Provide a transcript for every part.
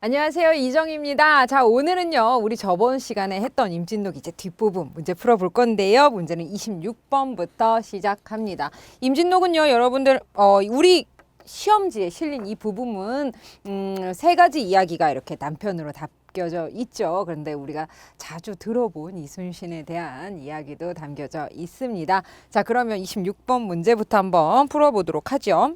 안녕하세요. 이정입니다. 자, 오늘은요, 우리 저번 시간에 했던 임진록 이제 뒷부분 문제 풀어볼 건데요. 문제는 26번부터 시작합니다. 임진록은요, 여러분들, 우리 시험지에 실린 이 부분은, 세 가지 이야기가 이렇게 단편으로 담겨져 있죠. 그런데 우리가 자주 들어본 이순신에 대한 이야기도 담겨져 있습니다. 자, 그러면 26번 문제부터 한번 풀어보도록 하죠.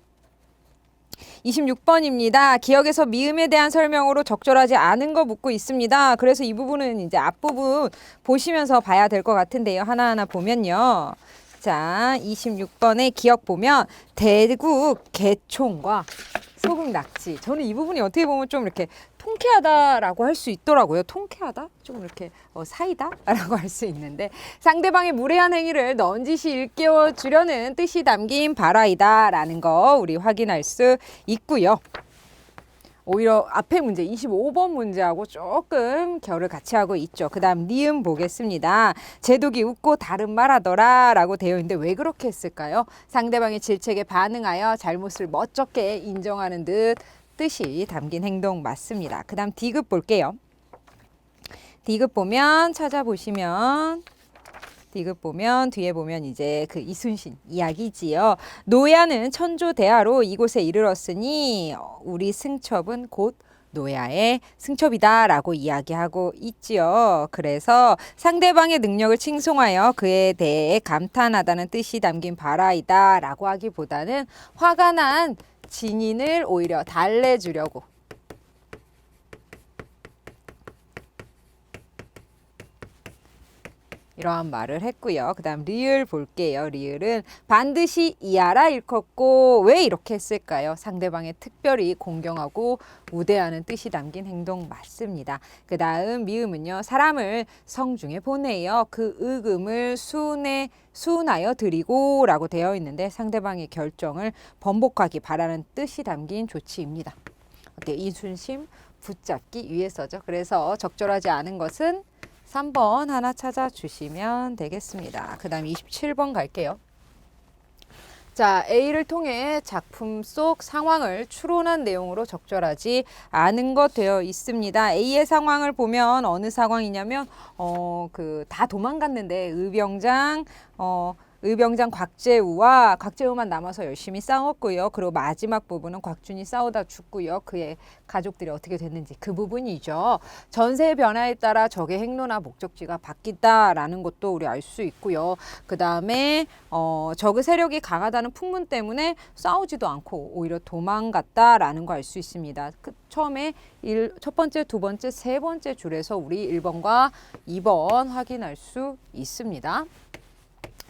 26번입니다. 기억에서 미음에 대한 설명으로 적절하지 않은 거 묻고 있습니다. 그래서 이 부분은 이제 앞부분 보시면서 봐야 될 것 같은데요. 하나하나 보면요. 자, 26번의 기억 보면 대구 개총과 소금 낙지. 저는 이 부분이 어떻게 보면 좀 이렇게 통쾌하다라고 할 수 있더라고요. 통쾌하다? 좀 이렇게 사이다라고 할 수 있는데 상대방의 무례한 행위를 넌지시 일깨워 주려는 뜻이 담긴 발화이다라는 거 우리 확인할 수 있고요. 오히려 앞에 문제 25번 문제하고 조금 결을 같이 하고 있죠. 그 다음 니은 보겠습니다. 제독이 웃고 다른 말하더라 라고 되어 있는데 왜 그렇게 했을까요? 상대방의 질책에 반응하여 잘못을 멋쩍게 인정하는 뜻이 담긴 행동 맞습니다. 그 다음 D급 볼게요. D급 보면 찾아보시면 D급 보면 뒤에 보면 이제 그 이순신 이야기지요. 노야는 천조대하로 이곳에 이르렀으니 우리 승첩은 곧 노야의 승첩이다라고 이야기하고 있지요. 그래서 상대방의 능력을 칭송하여 그에 대해 감탄하다는 뜻이 담긴 발화이다라고 하기보다는 화가 난 진인을 오히려 달래주려고 이러한 말을 했고요. 그 다음 리을 볼게요. 리을은 반드시 이하라 일컫고 왜 이렇게 했을까요? 상대방의 특별히 공경하고 우대하는 뜻이 담긴 행동 맞습니다. 그 다음 미음은요. 사람을 성중에 보내어 그 의금을 수운하여 드리고 라고 되어 있는데 상대방의 결정을 번복하기 바라는 뜻이 담긴 조치입니다. 어때요? 이순신 붙잡기 위해서죠. 그래서 적절하지 않은 것은 3번 하나 찾아주시면 되겠습니다. 그 다음 27번 갈게요. 자, A를 통해 작품 속 상황을 추론한 내용으로 적절하지 않은 것 되어 있습니다. A의 상황을 보면 어느 상황이냐면 다 도망갔는데 의병장 곽재우만 남아서 열심히 싸웠고요. 그리고 마지막 부분은 곽준이 싸우다 죽고요. 그의 가족들이 어떻게 됐는지 그 부분이죠. 전세의 변화에 따라 적의 행로나 목적지가 바뀐다라는 것도 우리 알 수 있고요. 그 다음에 적의 세력이 강하다는 풍문 때문에 싸우지도 않고 오히려 도망갔다라는 거 알 수 있습니다. 처음에 첫 번째, 두 번째, 세 번째 줄에서 우리 1번과 2번 확인할 수 있습니다.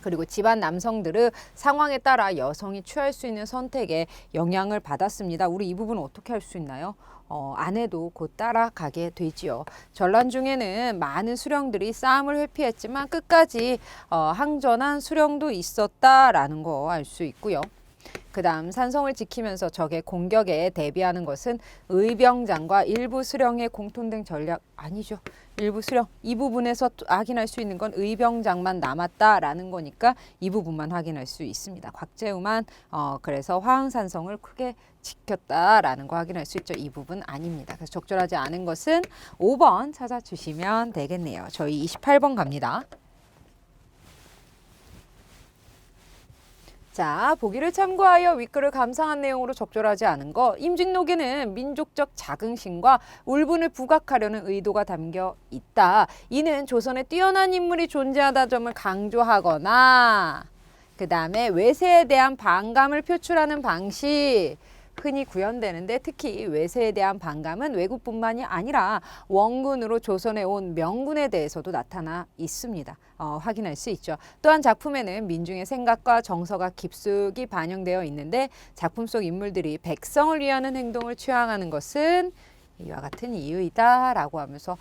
그리고 집안 남성들은 상황에 따라 여성이 취할 수 있는 선택에 영향을 받았습니다. 우리 이 부분은 어떻게 할 수 있나요? 아내도 곧 따라가게 되지요. 전란 중에는 많은 수령들이 싸움을 회피했지만 끝까지 항전한 수령도 있었다라는 거 알 수 있고요. 그 다음 산성을 지키면서 적의 공격에 대비하는 것은 의병장과 일부 수령의 공통된 전략 아니죠. 일부 수령 이 부분에서 확인할 수 있는 건 의병장만 남았다라는 거니까 이 부분만 확인할 수 있습니다. 곽재우만 그래서 화흥산성을 크게 지켰다라는 거 확인할 수 있죠. 이 부분 아닙니다. 그래서 적절하지 않은 것은 5번 찾아주시면 되겠네요. 저희 28번 갑니다. 자, 보기를 참고하여 윗글을 감상한 내용으로 적절하지 않은 거. 임진록에는 민족적 자긍심과 울분을 부각하려는 의도가 담겨 있다. 이는 조선에 뛰어난 인물이 존재하다 점을 강조하거나 그 다음에 외세에 대한 반감을 표출하는 방식 흔히 구현되는데 특히 외세에 대한 반감은 외국뿐만이 아니라 원군으로 조선에 온 명군에 대해서도 나타나 있습니다. 확인할 수 있죠. 또한 작품에는 민중의 생각과 정서가 깊숙이 반영되어 있는데 작품 속 인물들이 백성을 위하는 행동을 취하는 것은 이와 같은 이유이다 라고 하면서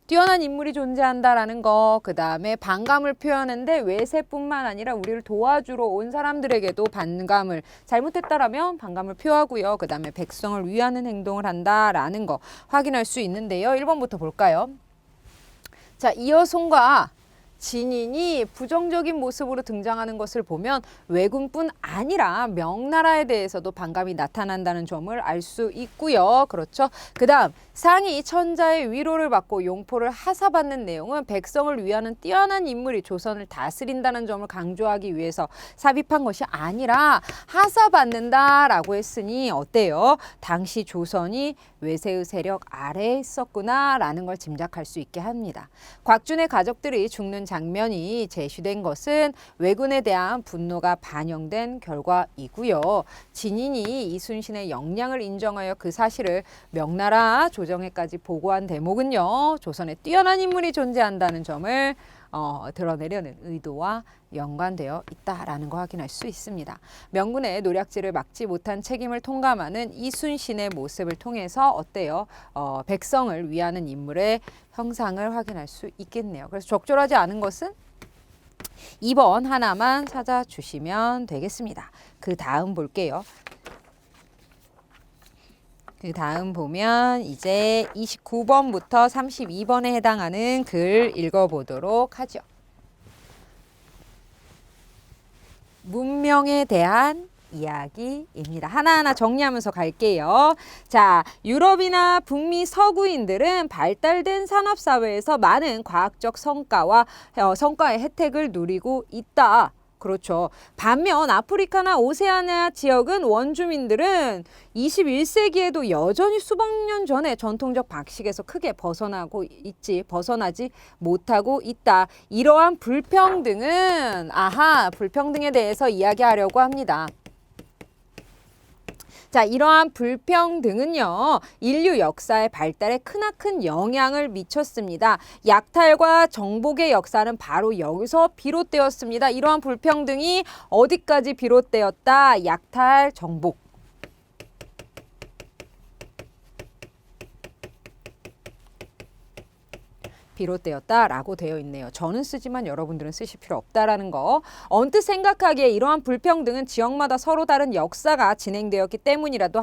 뛰어난 인물이 존재한다라는 거, 그 다음에 반감을 표현하는데 외세뿐만 아니라 우리를 도와주러 온 사람들에게도 반감을 잘못했다라면 반감을 표하고요. 그 다음에 백성을 위하는 행동을 한다라는 거 확인할 수 있는데요. 1번부터 볼까요? 자, 이어송과 진인이 부정적인 모습으로 등장하는 것을 보면 왜군뿐 아니라 명나라에 대해서도 반감이 나타난다는 점을 알 수 있고요. 그렇죠. 그 다음 상이 천자의 위로를 받고 용포를 하사받는 내용은 백성을 위하는 뛰어난 인물이 조선을 다스린다는 점을 강조하기 위해서 삽입한 것이 아니라 하사받는다라고 했으니 어때요? 당시 조선이 외세의 세력 아래에 있었구나라는 걸 짐작할 수 있게 합니다. 곽준의 가족들이 죽는 장면이 제시된 것은 왜군에 대한 분노가 반영된 결과이고요. 진인이 이순신의 역량을 인정하여 그 사실을 명나라 조정에까지 보고한 대목은요. 조선에 뛰어난 인물이 존재한다는 점을 드러내려는 의도와 연관되어 있다라는 거 확인할 수 있습니다. 명군의 노략질을 막지 못한 책임을 통감하는 이순신의 모습을 통해서 어때요? 백성을 위하는 인물의 형상을 확인할 수 있겠네요. 그래서 적절하지 않은 것은 2번 하나만 찾아주시면 되겠습니다. 그 다음 볼게요. 그 다음 보면 이제 29번부터 32번에 해당하는 글 읽어보도록 하죠. 문명에 대한 이야기입니다. 하나하나 정리하면서 갈게요. 자, 유럽이나 북미 서구인들은 발달된 산업사회에서 많은 과학적 성과의 혜택을 누리고 있다. 그렇죠. 반면 아프리카나 오세아니아 지역은 원주민들은 21세기에도 여전히 수백 년 전에 전통적 방식에서 크게 벗어나지 못하고 있다. 이러한 불평등에 대해서 이야기하려고 합니다. 자, 이러한 불평등은요, 인류 역사의 발달에 크나큰 영향을 미쳤습니다. 약탈과 정복의 역사는 바로 여기서 비롯되었습니다. 이러한 불평등이 어디까지 비롯되었다? 약탈, 정복. 비롯되었다라고 되어 있네요. 저는 쓰지만 여러분들은 쓰실 필요 없다라는 거. 언뜻 생각하기에 이러한 불평등은 지역마다 서로 다른 역사가 진행되었기 때문이라고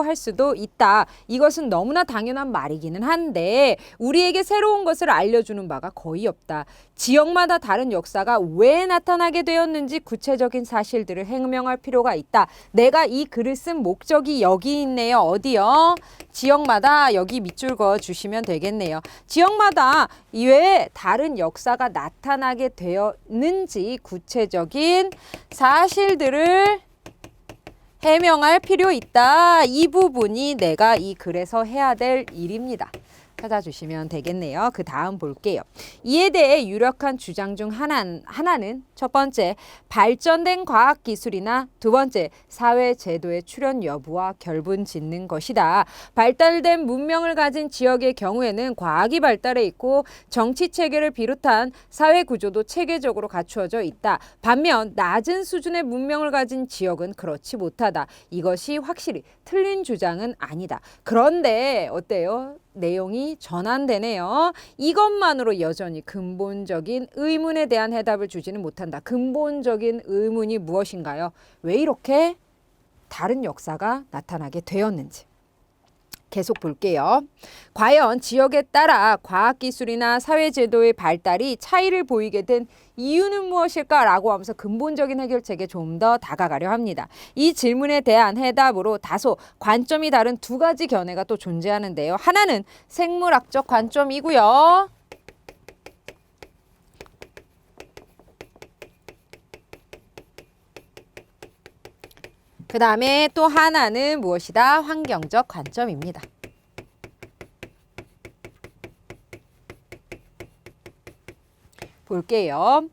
할 수도 있다. 이것은 너무나 당연한 말이기는 한데 우리에게 새로운 것을 알려주는 바가 거의 없다. 지역마다 다른 역사가 왜 나타나게 되었는지 구체적인 사실들을 해명할 필요가 있다. 내가 이 글을 쓴 목적이 여기 있네요. 어디요? 지역마다 여기 밑줄 그어 주시면 되겠네요. 지역마다 왜 다른 역사가 나타나게 되었는지 구체적인 사실들을 해명할 필요 있다. 이 부분이 내가 이 글에서 해야 될 일입니다. 찾아주시면 되겠네요. 그 다음 볼게요. 이에 대해 유력한 주장 중 하나는 첫 번째, 발전된 과학기술이나 두 번째, 사회제도의 출현 여부와 결분짓는 것이다. 발달된 문명을 가진 지역의 경우에는 과학이 발달해 있고 정치체계를 비롯한 사회구조도 체계적으로 갖추어져 있다. 반면 낮은 수준의 문명을 가진 지역은 그렇지 못하다. 이것이 확실히 틀린 주장은 아니다. 그런데 어때요? 내용이 전환되네요. 이것만으로 여전히 근본적인 의문에 대한 해답을 주지는 못한다. 근본적인 의문이 무엇인가요? 왜 이렇게 다른 역사가 나타나게 되었는지. 계속 볼게요. 과연 지역에 따라 과학기술이나 사회제도의 발달이 차이를 보이게 된 이유는 무엇일까라고 하면서 근본적인 해결책에 좀 더 다가가려 합니다. 이 질문에 대한 해답으로 다소 관점이 다른 두 가지 견해가 또 존재하는데요. 하나는 생물학적 관점이고요. 그 다음에 또 하나는 무엇이다? 환경적 관점입니다. 볼게요.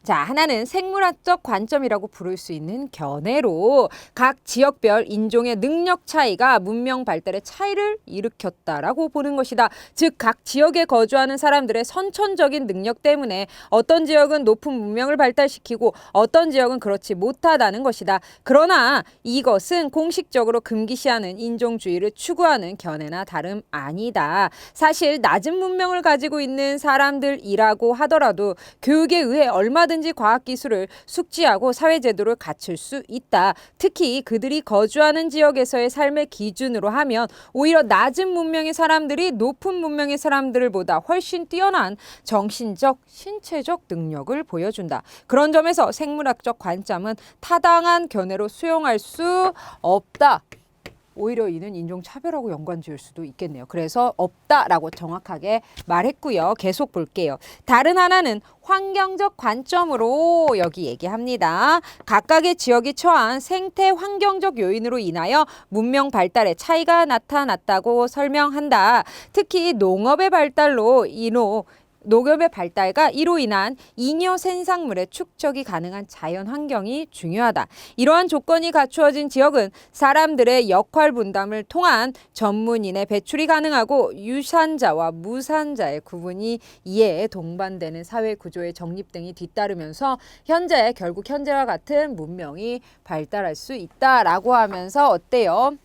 자, 하나는 생물학적 관점이라고 부를 수 있는 견해로 각 지역별 인종의 능력 차이가 문명 발달의 차이를 일으켰다라고 보는 것이다. 즉, 각 지역에 거주하는 사람들의 선천적인 능력 때문에 어떤 지역은 높은 문명을 발달시키고 어떤 지역은 그렇지 못하다는 것이다. 그러나 이것은 공식적으로 금기시하는 인종주의를 추구하는 견해나 다름 아니다. 사실 낮은 문명을 가지고 있는 사람들이라고 하더라도 교육에 의해 얼마든지 얼마든지 과학기술을 숙지하고 사회제도를 갖출 수 있다. 특히 그들이 거주하는 지역에서의 삶의 기준으로 하면 오히려 낮은 문명의 사람들이 높은 문명의 사람들보다 훨씬 뛰어난 정신적, 신체적 능력을 보여준다. 그런 점에서 생물학적 관점은 타당한 견해로 수용할 수 없다. 오히려 이는 인종차별하고 연관지을 수도 있겠네요. 그래서 없다라고 정확하게 말했고요. 계속 볼게요. 다른 하나는 환경적 관점으로 여기 얘기합니다. 각각의 지역이 처한 생태 환경적 요인으로 인하여 문명 발달에 차이가 나타났다고 설명한다. 특히 농업의 발달로 농업의 발달과 이로 인한 잉여 생산물의 축적이 가능한 자연 환경이 중요하다. 이러한 조건이 갖추어진 지역은 사람들의 역할 분담을 통한 전문인의 배출이 가능하고 유산자와 무산자의 구분이 이에 동반되는 사회 구조의 정립 등이 뒤따르면서 결국 현재와 같은 문명이 발달할 수 있다라고 하면서 어때요?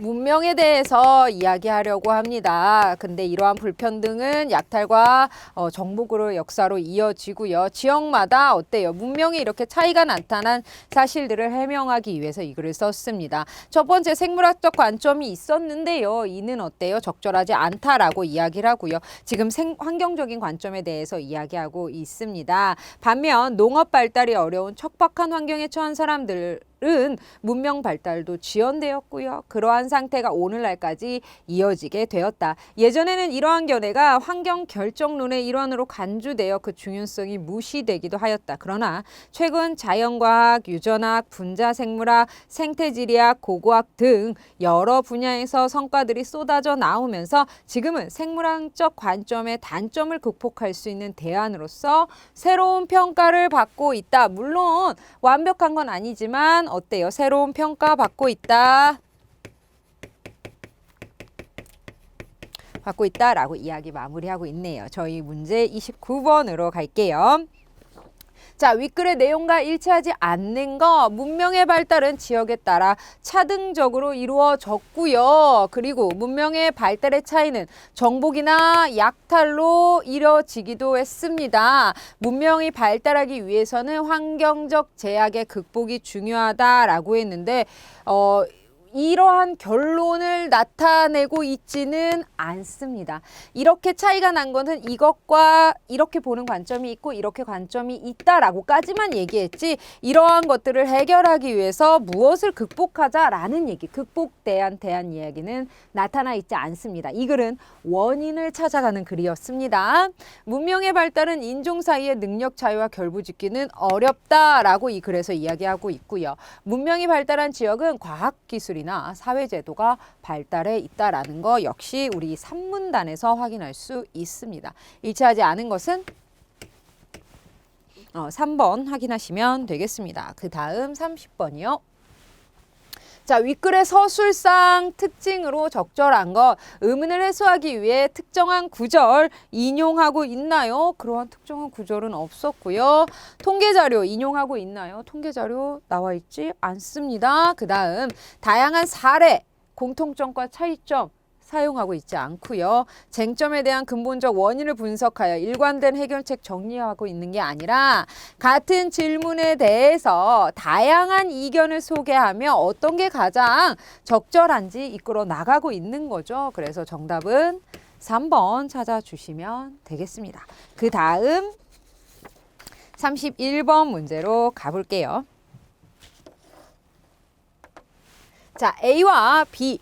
문명에 대해서 이야기하려고 합니다. 근데 이러한 불평등은 약탈과 정복으로 역사로 이어지고요. 지역마다 어때요? 문명에 이렇게 차이가 나타난 사실들을 해명하기 위해서 이 글을 썼습니다. 첫 번째 생물학적 관점이 있었는데요. 이는 어때요? 적절하지 않다라고 이야기를 하고요. 지금 환경적인 관점에 대해서 이야기하고 있습니다. 반면 농업 발달이 어려운 척박한 환경에 처한 사람들 은 문명 발달도 지연되었고요. 그러한 상태가 오늘날까지 이어지게 되었다. 예전에는 이러한 견해가 환경 결정론의 일환으로 간주되어 그 중요성이 무시되기도 하였다. 그러나 최근 자연과학, 유전학, 분자생물학, 생태지리학, 고고학 등 여러 분야에서 성과들이 쏟아져 나오면서 지금은 생물학적 관점의 단점을 극복할 수 있는 대안으로서 새로운 평가를 받고 있다. 물론 완벽한 건 아니지만 어때요? 새로운 평가 받고 있다. 받고 있다라고 이야기 마무리하고 있네요. 저희 문제 29번으로 갈게요. 자, 윗글의 내용과 일치하지 않는 거. 문명의 발달은 지역에 따라 차등적으로 이루어졌고요. 그리고 문명의 발달의 차이는 정복이나 약탈로 이뤄지기도 했습니다. 문명이 발달하기 위해서는 환경적 제약의 극복이 중요하다라고 했는데 이러한 결론을 나타내고 있지는 않습니다. 이렇게 차이가 난 것은 이것과 이렇게 보는 관점이 있고 이렇게 관점이 있다라고까지만 얘기했지 이러한 것들을 해결하기 위해서 무엇을 극복하자라는 얘기, 극복대안 대한 이야기는 나타나 있지 않습니다. 이 글은 원인을 찾아가는 글이었습니다. 문명의 발달은 인종 사이의 능력 차이와 결부짓기는 어렵다라고 이 글에서 이야기하고 있고요. 문명이 발달한 지역은 과학기술이나 사회제도가 발달해 있다라는 거 역시 우리 산문단에서 확인할 수 있습니다. 일치하지 않은 것은 3번 확인하시면 되겠습니다. 그 다음 30번이요. 자, 윗글의 서술상 특징으로 적절한 것, 의문을 해소하기 위해 특정한 구절 인용하고 있나요? 그러한 특정한 구절은 없었고요. 통계자료 인용하고 있나요? 통계자료 나와 있지 않습니다. 그 다음 다양한 사례, 공통점과 차이점 사용하고 있지 않고요. 쟁점에 대한 근본적 원인을 분석하여 일관된 해결책 정리하고 있는 게 아니라 같은 질문에 대해서 다양한 이견을 소개하며 어떤 게 가장 적절한지 이끌어 나가고 있는 거죠. 그래서 정답은 3번 찾아주시면 되겠습니다. 그 다음 31번 문제로 가볼게요. 자, A와 B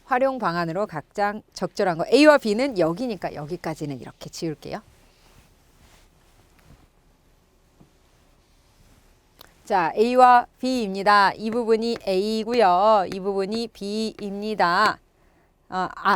활용 방안으로 각자 적절한 거. A와 B는 여기니까 여기까지는 이렇게 지울게요. 자, A와 B입니다. 이 부분이 A고요. 이 부분이 B입니다.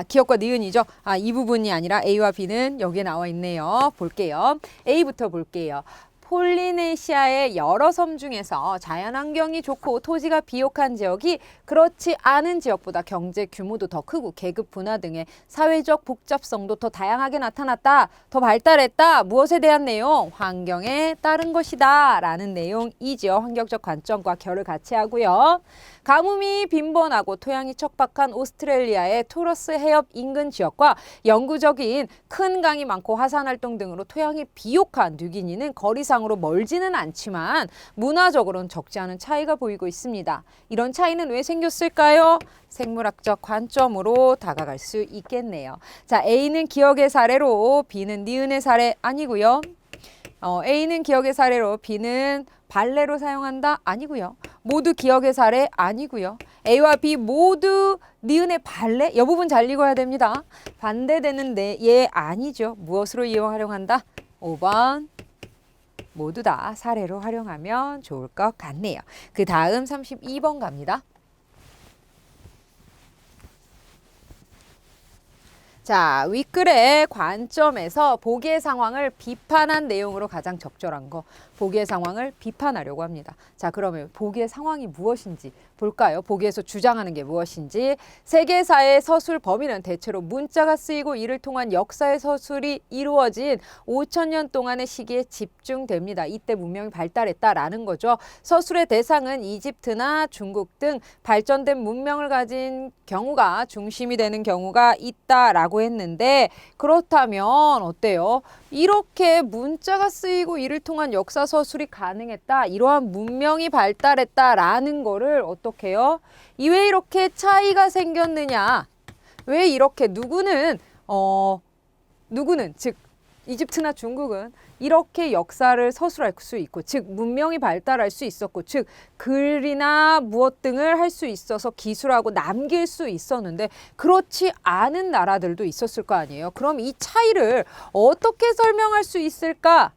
기억과 니은이죠. 이 부분이 아니라 A와 B는 여기에 나와 있네요. 볼게요. A부터 볼게요. 폴리네시아의 여러 섬 중에서 자연환경이 좋고 토지가 비옥한 지역이 그렇지 않은 지역보다 경제 규모도 더 크고 계급 분화 등의 사회적 복잡성도 더 다양하게 나타났다. 더 발달했다. 무엇에 대한 내용? 환경에 따른 것이다. 라는 내용이지요. 환경적 관점과 결을 같이 하고요. 가뭄이 빈번하고 토양이 척박한 오스트레일리아의 토러스 해협 인근 지역과 영구적인 큰 강이 많고 화산활동 등으로 토양이 비옥한 뉴기니는 거리상으로 멀지는 않지만 문화적으로는 적지 않은 차이가 보이고 있습니다. 이런 차이는 왜 생겼을까요? 생물학적 관점으로 다가갈 수 있겠네요. 자, A는 기억의 사례로, B는 니은의 사례 아니고요. A는 기억의 사례로, B는 발레로 사용한다? 아니고요. 모두 기억의 사례? 아니고요. A와 B 모두 니은의 발레? 이 부분 잘 읽어야 됩니다. 반대되는데 얘 아니죠. 무엇으로 활용한다? 5번 모두 다 사례로 활용하면 좋을 것 같네요. 그 다음 32번 갑니다. 자, 윗글의 관점에서 보기의 상황을 비판한 내용으로 가장 적절한 거, 보기의 상황을 비판하려고 합니다. 자, 그러면 보기의 상황이 무엇인지 볼까요? 보기에서 주장하는 게 무엇인지. 세계사의 서술 범위는 대체로 문자가 쓰이고 이를 통한 역사의 서술이 이루어진 5,000년 동안의 시기에 집중됩니다. 이때 문명이 발달했다라는 거죠. 서술의 대상은 이집트나 중국 등 발전된 문명을 가진 경우가 중심이 되는 경우가 있다라고 했는데, 그렇다면 어때요? 이렇게 문자가 쓰이고 이를 통한 역사 서술이 가능했다. 이러한 문명이 발달했다라는 거를 어떻게 해요? 왜 이렇게 차이가 생겼느냐? 왜 이렇게 누구는 즉 이집트나 중국은 이렇게 역사를 서술할 수 있고, 즉 문명이 발달할 수 있었고, 즉 글이나 무엇 등을 할 수 있어서 기술하고 남길 수 있었는데 그렇지 않은 나라들도 있었을 거 아니에요. 그럼 이 차이를 어떻게 설명할 수 있을까?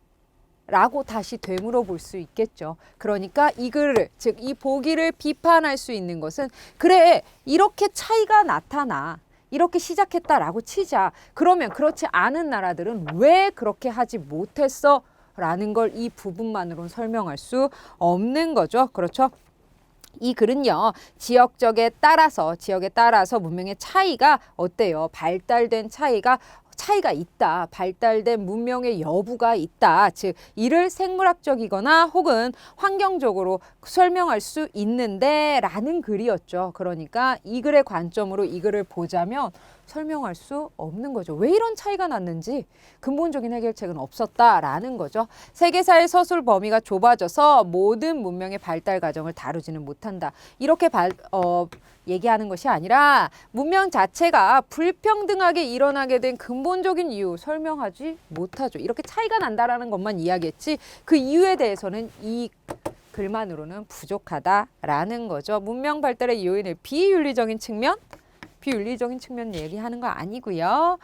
라고 다시 되물어 볼 수 있겠죠. 그러니까 이 글을, 즉 이 보기를 비판할 수 있는 것은, 그래 이렇게 차이가 나타나, 이렇게 시작했다라고 치자. 그러면 그렇지 않은 나라들은 왜 그렇게 하지 못했어? 라는 걸 이 부분만으로는 설명할 수 없는 거죠. 그렇죠? 이 글은요, 지역에 따라서 문명의 차이가 어때요? 발달된 차이가 있다. 발달된 문명의 여부가 있다. 즉 이를 생물학적이거나 혹은 환경적으로 설명할 수 있는데 라는 글이었죠. 그러니까 이 글의 관점으로 이 글을 보자면 설명할 수 없는 거죠. 왜 이런 차이가 났는지 근본적인 해결책은 없었다라는 거죠. 세계사의 서술 범위가 좁아져서 모든 문명의 발달 과정을 다루지는 못한다. 이렇게 얘기하는 것이 아니라 문명 자체가 불평등하게 일어나게 된 근본적인 이유 설명하지 못하죠. 이렇게 차이가 난다라는 것만 이야기했지 그 이유에 대해서는 이 글만으로는 부족하다라는 거죠. 문명 발달의 요인을 비윤리적인 측면 얘기하는 거 아니고요.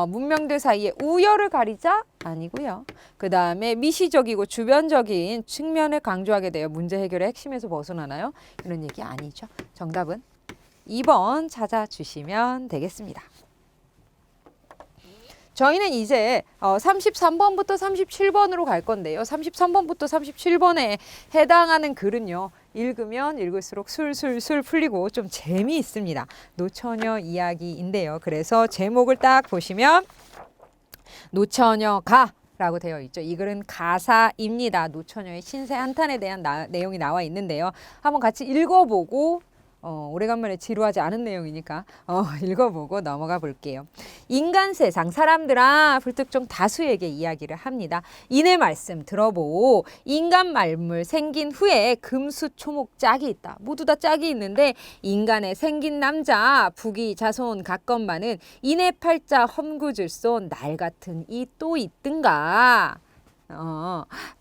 문명들 사이에 우열을 가리자 아니고요. 그 다음에 미시적이고 주변적인 측면을 강조하게 되어 문제 해결의 핵심에서 벗어나나요? 이런 얘기 아니죠. 정답은 2번 찾아주시면 되겠습니다. 저희는 이제 33번부터 37번으로 갈 건데요. 33번부터 37번에 해당하는 글은요. 읽으면 읽을수록 술술술 풀리고 좀 재미있습니다. 노처녀 이야기인데요. 그래서 제목을 딱 보시면 노처녀가 라고 되어 있죠. 이 글은 가사입니다. 노처녀의 신세 한탄에 대한 내용이 나와 있는데요. 한번 같이 읽어보고 오래간만에 지루하지 않은 내용이니까 읽어보고 넘어가 볼게요. 인간 세상 사람들아 불특정 다수에게 이야기를 합니다. 이내 말씀 들어보오. 인간 말물 생긴 후에 금수초목 짝이 있다. 모두 다 짝이 있는데 인간의 생긴 남자 부귀 자손 각건만은 이내 팔자 험구질손 날 같은 이 또 있든가.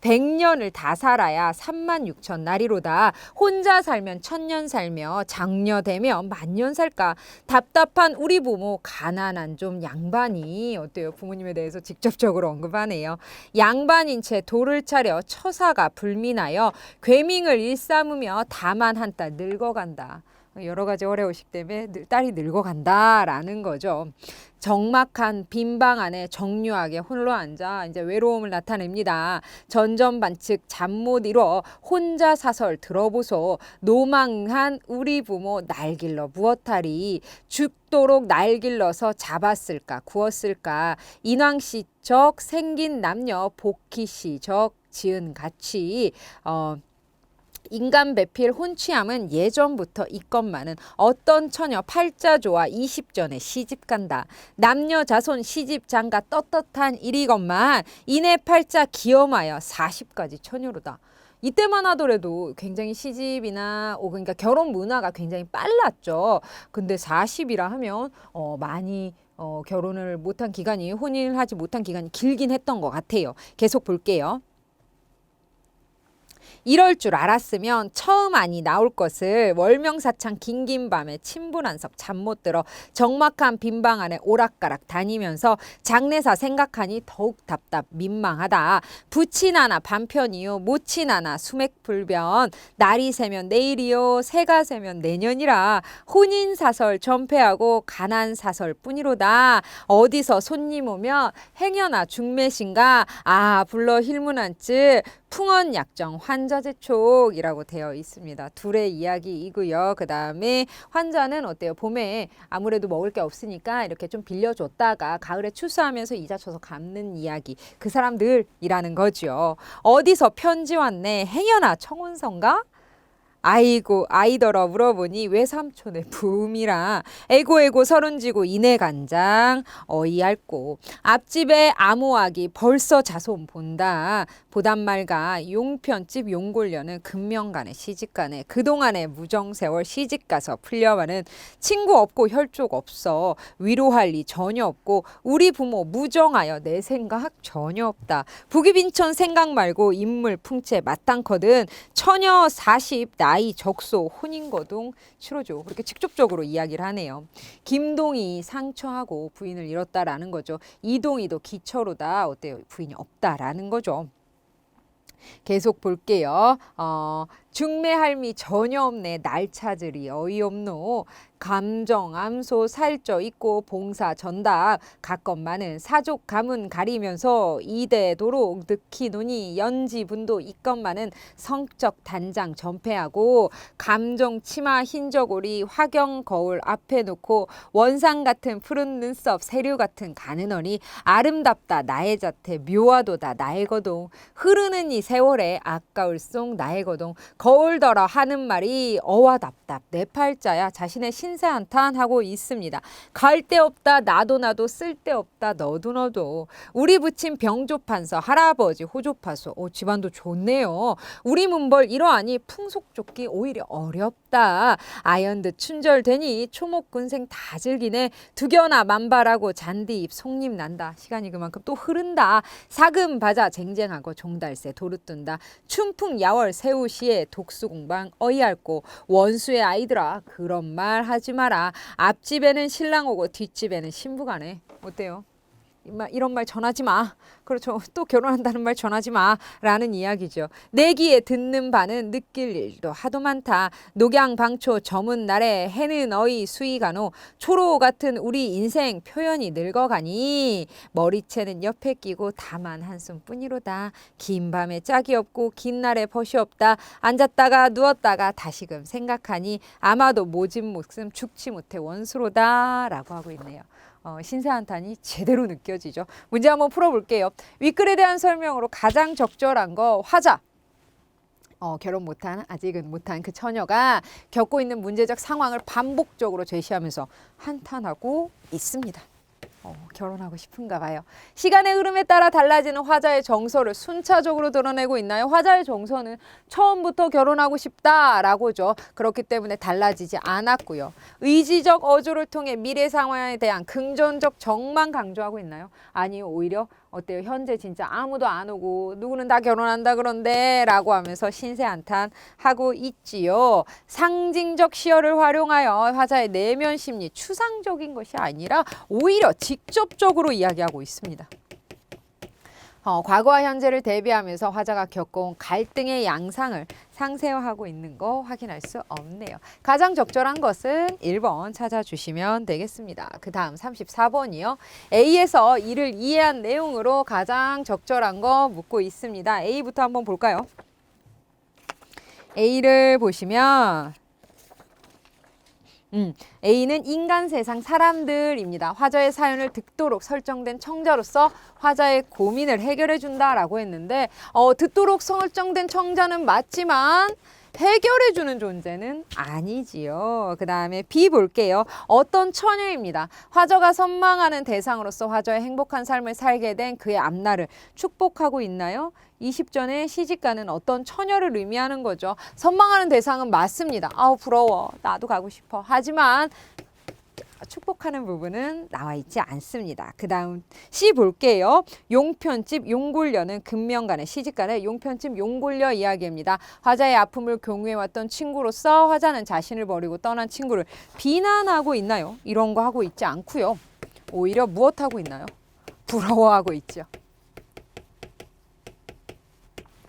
100년을 다 살아야 36,000 날이로다. 혼자 살면 1000년 살며 장녀되면 10,000년 살까. 답답한 우리 부모 가난한 좀 양반이 어때요? 부모님에 대해서 직접적으로 언급하네요. 양반인 채 돌을 차려 처사가 불민하여 괴밍을 일삼으며 다만 한 딸 늙어간다. 여러 가지 어려우시기 때문에 딸이 늙어간다라는 거죠. 적막한 빈방 안에 정류하게 홀로 앉아 이제 외로움을 나타냅니다. 전전반측 잠 못 이뤄 혼자 사설 들어보소. 노망한 우리 부모 날 길러 무엇하리. 죽도록 날 길러서 잡았을까 구웠을까. 인왕시적 생긴 남녀 복희시적 지은 가치. 인간 배필 혼취함은 예전부터 있건만은 어떤 처녀 팔자조와 20전에 시집간다. 남녀 자손 시집 장가 떳떳한 일이건만 이내 팔자 기엄하여 40까지 처녀로다. 이때만 하더라도 굉장히 시집이나 그러니까 결혼 문화가 굉장히 빨랐죠. 근데 40이라 하면 많이 결혼을 못한 기간이 혼인을 하지 못한 기간이 길긴 했던 것 같아요. 계속 볼게요. 이럴 줄 알았으면 처음 아니 나올 것을 월명사창 긴긴 밤에 침불한석 잠 못 들어 적막한 빈방 안에 오락가락 다니면서 장례사 생각하니 더욱 답답 민망하다. 부친 하나 반편이요 모친 하나 수맥불변. 날이 새면 내일이요 새가 새면 내년이라. 혼인사설 전폐하고 가난사설뿐이로다. 어디서 손님 오면 행여나 중매신가. 불러 힐문한즉 풍언약정 환자재촉이라고 되어 있습니다. 둘의 이야기이고요. 그 다음에 환자는 어때요? 봄에 아무래도 먹을 게 없으니까 이렇게 좀 빌려줬다가 가을에 추수하면서 이자 쳐서 갚는 이야기. 그 사람들이라는 거죠. 어디서 편지 왔네. 행여나 청운성가? 아이고 아이더러 물어보니 외삼촌의 부음이라. 에고에고 서른지고 이내간장 어이할고. 앞집에 암호아기 벌써 자손 본다. 보단말가 용편집 용골려는 금명간에 시집가네. 그동안에 무정세월 시집가서 풀려가는 친구 없고 혈족 없어. 위로할 리 전혀 없고 우리 부모 무정하여 내 생각 전혀 없다. 부귀빈천 생각 말고 인물 풍채 마땅거든. 처녀 40 나이 적소 혼인거동 치러줘. 그렇게 직접적으로 이야기를 하네요. 김동희 상처하고 부인을 잃었다라는 거죠. 이동희도 기처로다. 어때요? 부인이 없다라는 거죠. 계속 볼게요. 중매할미 전혀 없네. 날 찾으리 어이없노. 감정, 암소, 살쪄 있고 봉사, 전답 가건만은 사족 가문 가리면서 이대도록 늑히 눈이 연지분도 있건만은 성적 단장 전폐하고 감정 치마 흰저고리 화경 거울 앞에 놓고 원상 같은 푸른 눈썹 세류 같은 가는 어리 아름답다 나의 자태 묘하도다 나의 거동 흐르는 이 세월에 아까울송 나의 거동 거울더러 하는 말이 어와답답 내 팔자야. 자신의 신세한탄하고 있습니다. 갈 데 없다 나도 쓸 데 없다 너도 우리 부친 병조판서 할아버지 호조파소. 집안도 좋네요. 우리 문벌 이러하니 풍속쫓기 오히려 어렵다. 아연듯 춘절되니 초목군생 다 즐기네. 두겨나 만발하고 잔디잎 속잎 난다. 시간이 그만큼 또 흐른다. 사금바자 쟁쟁하고 종달새 도루뜬다. 춘풍 야월 새우시에 독수공방 어이할고 원수의 아이들아 그런 말 하지 마라. 앞집에는 신랑 오고 뒷집에는 신부 가네. 어때요? 이런 말 전하지 마. 그렇죠. 또 결혼한다는 말 전하지 마 라는 이야기죠. 내 귀에 듣는 바는 느낄 일도 하도 많다. 녹양방초 저문 날에 해는 어이 수이가노. 초로 같은 우리 인생 표현이 늙어가니 머리채는 옆에 끼고 다만 한숨뿐이로다. 긴 밤에 짝이 없고 긴 날에 벗이 없다. 앉았다가 누웠다가 다시금 생각하니 아마도 모진 목숨 죽지 못해 원수로다 라고 하고 있네요. 신세한탄이 제대로 느껴지죠. 문제 한번 풀어볼게요. 윗글에 대한 설명으로 가장 적절한 거 화자. 결혼 못한 아직은 못한 그 처녀가 겪고 있는 문제적 상황을 반복적으로 제시하면서 한탄하고 있습니다. 결혼하고 싶은가 봐요. 시간의 흐름에 따라 달라지는 화자의 정서를 순차적으로 드러내고 있나요? 화자의 정서는 처음부터 결혼하고 싶다라고죠. 그렇기 때문에 달라지지 않았고요. 의지적 어조를 통해 미래 상황에 대한 긍정적 정만 강조하고 있나요? 아니요. 오히려 어때요? 현재 진짜 아무도 안 오고 누구는 다 결혼한다 그런데 라고 하면서 신세한탄하고 있지요. 상징적 시어를 활용하여 화자의 내면 심리 추상적인 것이 아니라 오히려 직접적으로 이야기하고 있습니다. 과거와 현재를 대비하면서 화자가 겪어온 갈등의 양상을 상세화하고 있는 거 확인할 수 없네요. 가장 적절한 것은 1번 찾아주시면 되겠습니다. 그 다음 34번이요. A에서 이를 이해한 내용으로 가장 적절한 거 묻고 있습니다. A부터 한번 볼까요? A를 보시면 A는 인간 세상 사람들입니다. 화자의 사연을 듣도록 설정된 청자로서 화자의 고민을 해결해 준다라고 했는데 듣도록 설정된 청자는 맞지만 해결해 주는 존재는 아니지요. 그 다음에 B 볼게요. 어떤 처녀입니다. 화자가 선망하는 대상으로서 화자의 행복한 삶을 살게 된 그의 앞날을 축복하고 있나요? 20전의 시집가는 어떤 처녀를 의미하는 거죠. 선망하는 대상은 맞습니다. 아우 부러워. 나도 가고 싶어. 하지만 축복하는 부분은 나와 있지 않습니다. 그 다음 C 볼게요. 용편집 용골려는 금명간의 시집간의 용편집 용골려 이야기입니다. 화자의 아픔을 공유해왔던 친구로서 화자는 자신을 버리고 떠난 친구를 비난하고 있나요? 이런 거 하고 있지 않고요. 오히려 무엇하고 있나요? 부러워하고 있죠.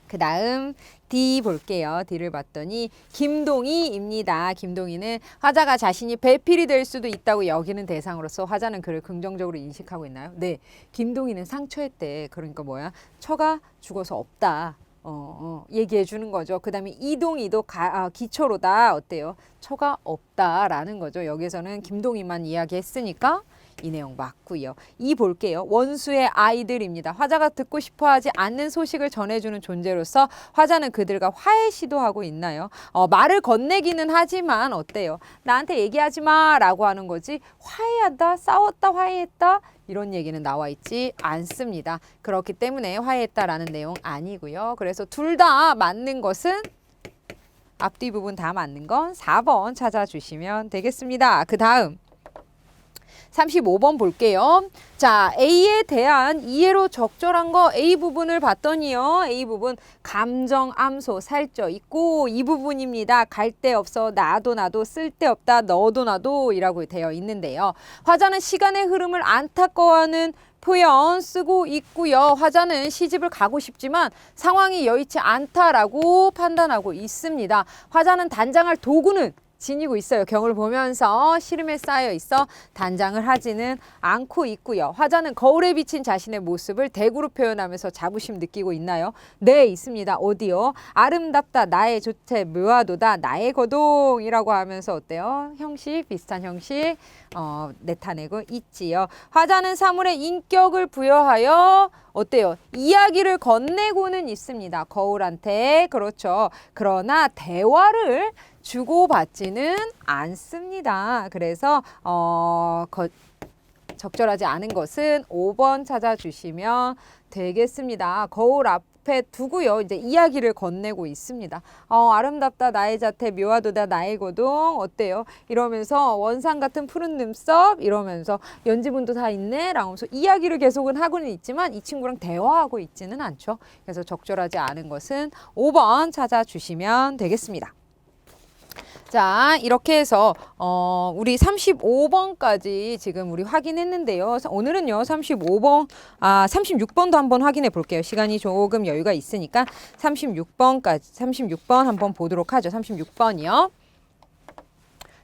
그 다음 D 볼게요. D를 봤더니 김동희입니다. 김동희는 화자가 자신이 배필이 될 수도 있다고 여기는 대상으로서 화자는 그를 긍정적으로 인식하고 있나요? 네. 김동희는 상처했대. 그러니까 뭐야? 처가 죽어서 없다. 얘기해 주는 거죠. 그 다음에 이동희도 기초로다. 어때요? 처가 없다라는 거죠. 여기서는 김동희만 이야기했으니까 이 내용 맞고요. 이 볼게요. 원수의 아이들입니다. 화자가 듣고 싶어하지 않는 소식을 전해주는 존재로서 화자는 그들과 화해 시도하고 있나요? 말을 건네기는 하지만 어때요? 나한테 얘기하지 마라고 하는 거지 화해한다, 싸웠다, 화해했다 이런 얘기는 나와 있지 않습니다. 그렇기 때문에 화해했다라는 내용 아니고요. 그래서 둘 다 맞는 것은 앞뒤 부분 다 맞는 건 4번 찾아주시면 되겠습니다. 그 다음 35번 볼게요. 자, A에 대한 이해로 적절한 거 A 부분을 봤더니요. A 부분 감정 암소 살쪄 있고 이 부분입니다. 갈 데 없어 나도 쓸데없다 너도 나도 이라고 되어 있는데요. 화자는 시간의 흐름을 안타까워하는 표현 쓰고 있고요. 화자는 시집을 가고 싶지만 상황이 여의치 않다라고 판단하고 있습니다. 화자는 단장할 도구는 지니고 있어요. 경을 보면서 시름에 쌓여 있어 단장을 하지는 않고 있고요. 화자는 거울에 비친 자신의 모습을 대구로 표현하면서 자부심 느끼고 있나요? 네, 있습니다. 어디요? 아름답다, 나의 조태, 묘하도다, 나의 거동이라고 하면서 어때요? 형식, 비슷한 형식 내타내고 있지요. 화자는 사물의 인격을 부여하여 어때요? 이야기를 건네고는 있습니다. 거울한테. 그렇죠. 그러나 대화를 주고받지는 않습니다. 그래서 적절하지 않은 것은 5번 찾아주시면 되겠습니다. 거울 앞에 두고요. 이제 이야기를 건네고 있습니다. 아름답다 나의 자태 묘하도다 나의 고동 어때요? 이러면서 원상 같은 푸른 눈썹 이러면서 연지분도 다 있네 라면서 이야기를 계속은 하고는 있지만 이 친구랑 대화하고 있지는 않죠. 그래서 적절하지 않은 것은 5번 찾아주시면 되겠습니다. 자, 이렇게 해서 우리 35번까지 지금 우리 확인했는데요. 오늘은요, 36번도 한번 확인해 볼게요. 시간이 조금 여유가 있으니까 36번 한번 보도록 하죠. 36번이요.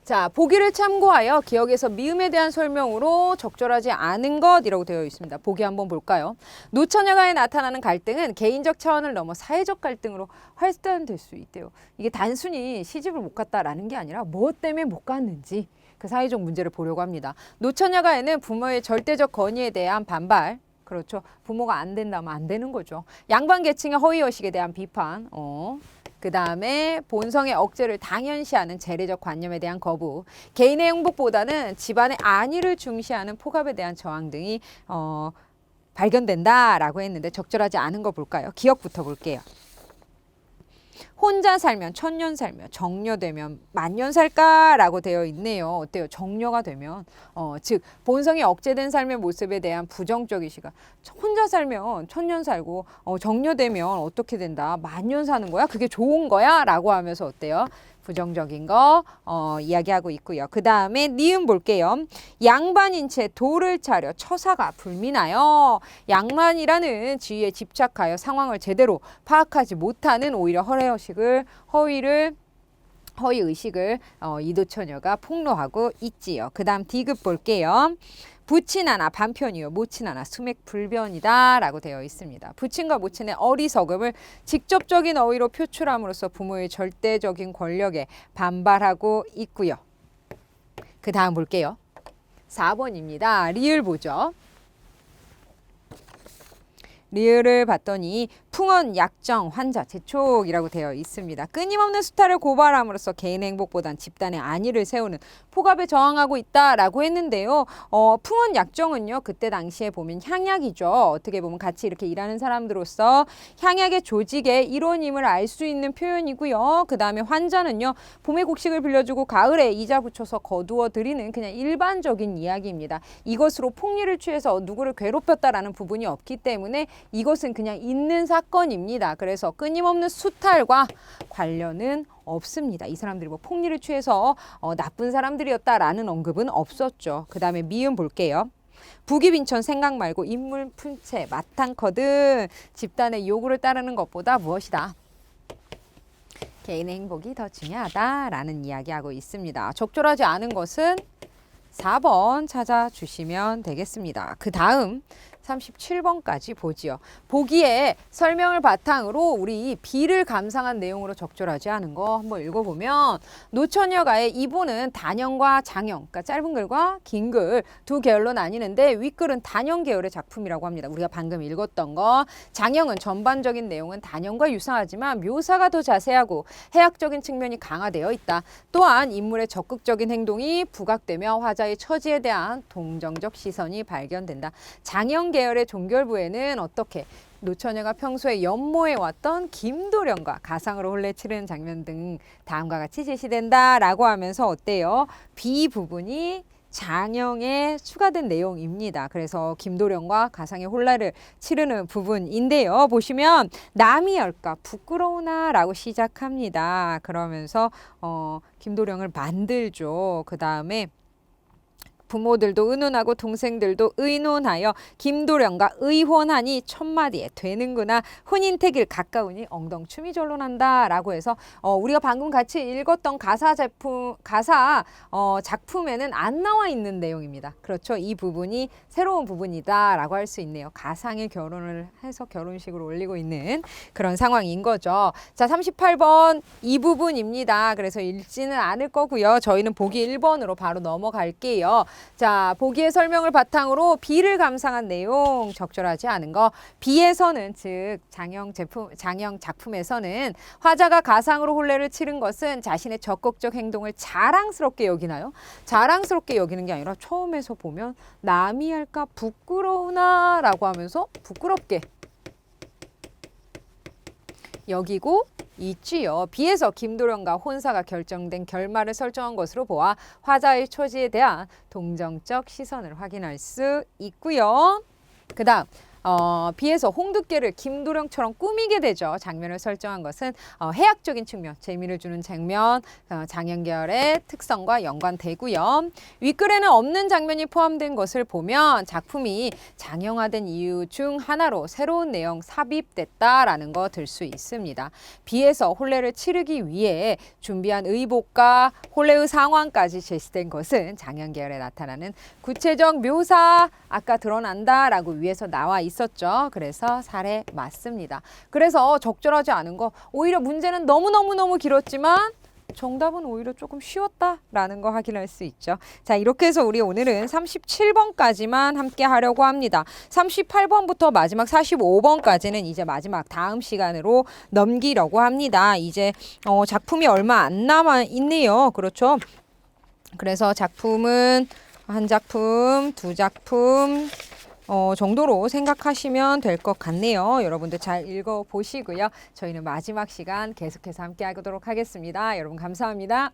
자, 보기를 참고하여 기억에서 미음에 대한 설명으로 적절하지 않은 것이라고 되어 있습니다. 보기 한번 볼까요? 노처녀가에 나타나는 갈등은 개인적 차원을 넘어 사회적 갈등으로 활단될 수 있대요. 이게 단순히 시집을 못 갔다라는 게 아니라 무엇 때문에 못 갔는지 그 사회적 문제를 보려고 합니다. 노처녀가에는 부모의 절대적 권위에 대한 반발, 그렇죠. 부모가 안 된다면 안 되는 거죠. 양반 계층의 허위의식에 대한 비판, 그 다음에 본성의 억제를 당연시하는 재래적 관념에 대한 거부, 개인의 행복보다는 집안의 안위를 중시하는 폭압에 대한 저항 등이 발견된다라고 했는데 적절하지 않은 거 볼까요? 기억부터 볼게요. 혼자 살면 천년 살며 정녀되면 만년 살까라고 되어 있네요. 어때요? 정녀가 되면 즉 본성이 억제된 삶의 모습에 대한 부정적인 시각. 혼자 살면 천년 살고 정녀되면 어떻게 된다? 만년 사는 거야? 그게 좋은 거야? 라고 하면서 어때요? 부정적인 거 이야기하고 있고요. 그 다음에 니은 볼게요. 양반인 채 도를 차려 처사가 불미나요. 양만이라는 지위에 집착하여 상황을 제대로 파악하지 못하는 오히려 허위의식을 이도처녀가 폭로하고 있지요. 그 다음 디귿 볼게요. 부친하나 반편이요 모친하나 수맥불변이다 라고 되어 있습니다. 부친과 모친의 어리석음을 직접적인 어휘로 표출함으로써 부모의 절대적인 권력에 반발하고 있고요. 그 다음 볼게요. 4번입니다. 리을 보죠. 리을을 봤더니 풍언, 약정, 환자, 재촉이라고 되어 있습니다. 끊임없는 수탈을 고발함으로써 개인의 행복보단 집단의 안위를 세우는 폭압에 저항하고 있다라고 했는데요. 풍언, 약정은요. 그때 당시에 보면 향약이죠. 어떻게 보면 같이 이렇게 일하는 사람들로서 향약의 조직의 일원임을 알 수 있는 표현이고요. 그 다음에 환자는요. 봄에 곡식을 빌려주고 가을에 이자 붙여서 거두어 드리는 그냥 일반적인 이야기입니다. 이것으로 폭리를 취해서 누구를 괴롭혔다라는 부분이 없기 때문에 이것은 그냥 있는 사건입니다. 그래서 끊임없는 수탈과 관련은 없습니다. 이 사람들이 뭐 폭리를 취해서 나쁜 사람들이었다라는 언급은 없었죠. 그 다음에 미음 볼게요. 부귀빈천 생각 말고 인물 품체 마탕커든 집단의 요구를 따르는 것보다 무엇이다? 개인의 행복이 더 중요하다라는 이야기하고 있습니다. 적절하지 않은 것은 4번 찾아주시면 되겠습니다. 그 다음 37번까지 보지요. 보기에 설명을 바탕으로 우리 비를 감상한 내용으로 적절하지 않은 거 한번 읽어보면 노처녀가의 이보는 단영과 장영, 그러니까 짧은 글과 긴 글 두 계열로 나뉘는데 윗글은 단영 계열의 작품이라고 합니다. 우리가 방금 읽었던 거. 장영은 전반적인 내용은 단영과 유사하지만 묘사가 더 자세하고 해학적인 측면이 강화되어 있다. 또한 인물의 적극적인 행동이 부각되며 화자의 처지에 대한 동정적 시선이 발견된다. 장영 계열의 종결부에는 어떻게 노처녀가 평소에 연모해왔던 김도령과 가상으로 혼례 치르는 장면 등 다음과 같이 제시된다라고 하면서 어때요? 비 부분이 장영에 추가된 내용입니다. 그래서 김도령과 가상의 혼례를 치르는 부분인데요. 보시면 남이 할까 부끄러우나 라고 시작합니다. 그러면서 김도령을 만들죠. 그 다음에 부모들도 의논하고 동생들도 의논하여 김도령과 의혼하니 첫마디에 되는구나. 혼인택일 가까우니 엉덩춤이 절로 난다 라고 해서 우리가 방금 같이 읽었던 작품에는 안 나와 있는 내용입니다. 그렇죠. 이 부분이 새로운 부분이다 라고 할 수 있네요. 가상의 결혼을 해서 결혼식으로 올리고 있는 그런 상황인 거죠. 자, 38번 이 부분입니다. 그래서 읽지는 않을 거고요. 저희는 보기 1번으로 바로 넘어갈게요. 자, 보기의 설명을 바탕으로 비를 감상한 내용 적절하지 않은 거. 비에서는 즉 장영 작품에서는 화자가 가상으로 혼례를 치른 것은 자신의 적극적 행동을 자랑스럽게 여기나요? 자랑스럽게 여기는 게 아니라 처음에서 보면 남이 할까 부끄러우나 라고 하면서 부끄럽게 여기고 있지요. 비에서 김도령과 혼사가 결정된 결말을 설정한 것으로 보아 화자의 처지에 대한 동정적 시선을 확인할 수 있고요. 그 다음 비에서 홍두깨를 김도령처럼 꾸미게 되죠. 장면을 설정한 것은 해학적인 측면, 재미를 주는 장면, 장영계열의 특성과 연관되고요. 윗글에는 없는 장면이 포함된 것을 보면 작품이 장영화된 이유 중 하나로 새로운 내용 삽입됐다라는 거 들 수 있습니다. 비에서 혼례를 치르기 위해 준비한 의복과 혼례의 상황까지 제시된 것은 장영계열에 나타나는 구체적 묘사, 아까 드러난다라고 위에서 나와 있었죠. 그래서 살에 맞습니다. 그래서 적절하지 않은 거 오히려 문제는 너무너무 길었지만 정답은 오히려 조금 쉬웠다라는 거 확인할 수 있죠. 자, 이렇게 해서 우리 오늘은 37번까지만 함께 하려고 합니다. 38번부터 마지막 45번까지는 이제 마지막 다음 시간으로 넘기려고 합니다. 이제 작품이 얼마 안 남아 있네요. 그렇죠? 그래서 작품은 한 작품, 두 작품 정도로 생각하시면 될 것 같네요. 여러분들 잘 읽어보시고요. 저희는 마지막 시간 계속해서 함께 하도록 하겠습니다. 여러분 감사합니다.